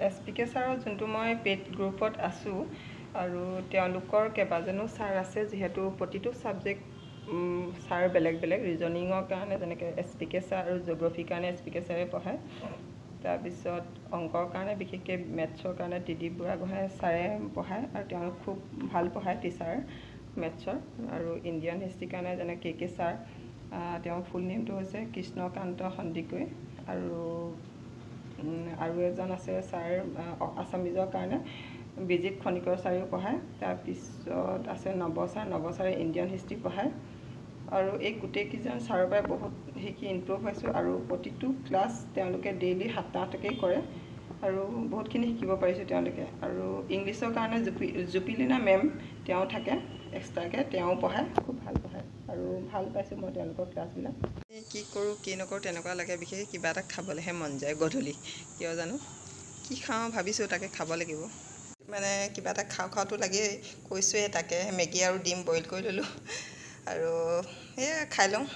SPK ছাৰৰ যোনটো মই পেইড গ্ৰুপত আছোঁ আৰু তেওঁলোকৰ কেইবাজনো ছাৰ আছে যিহেতু প্ৰতিটো ছাবজেক্ট ছাৰ বেলেগ বেলেগ ৰিজনিঙৰ কাৰণে যেনেকৈ SPK ছাৰ আৰু জিঅ'গ্ৰাফীৰ কাৰণে SPK ছাৰে পঢ়ায় তাৰপিছত অংকৰ কাৰণে বিশেষকৈ মেথছৰ কাৰণে TD বুঢ়াগোহাঁই ছাৰে পঢ়ায় আৰু তেওঁ খুব ভাল পঢ়ায় টিচাৰ মেথছৰ আৰু ইণ্ডিয়ান হিষ্ট্ৰীৰ কাৰণে যেনে KK ছাৰ তেওঁৰ ফুল নেমটো হৈছে কৃষ্ণকান্ত সন্দিকৈ আৰু এজন আছে ছাৰ আছামিজৰ কাৰণে বিজিত খনিকৰ ছাৰেও পঢ়ায় তাৰপিছত আছে নৱ ছাৰে ইণ্ডিয়ান হিষ্ট্ৰী পঢ়ায় আৰু এই গোটেইকেইজন ছাৰৰ পৰাই বহুত শিকি ইমপ্ৰুভ হৈছোঁ আৰু প্ৰতিটো ক্লাছ তেওঁলোকে ডেইলি 7-8টাকৈ কৰে আৰু বহুতখিনি শিকিব পাৰিছোঁ তেওঁলোকে আৰু ইংলিছৰ কাৰণে জুপিলিনা মেম তেওঁ থাকে এক্সট্ৰাকৈ তেওঁ পঢ়ায় খুব ভাল পঢ়ায় আৰু ভাল পাইছোঁ মই তেওঁলোকৰ ক্লাছবিলাক কি কৰোঁ কি নকৰোঁ তেনেকুৱা লাগে বিশেষকৈ কিবা এটা খাবলৈহে মন যায় গধূলি কিয় জানো কি খাওঁ ভাবিছোঁ তাকে খাব লাগিব মানে কিবা এটা খাওঁতো লাগেই কৈছোঁৱে তাকে মেগী আৰু ডিম বইল কৰি ল'লোঁ আৰু সেয়া খাই লওঁ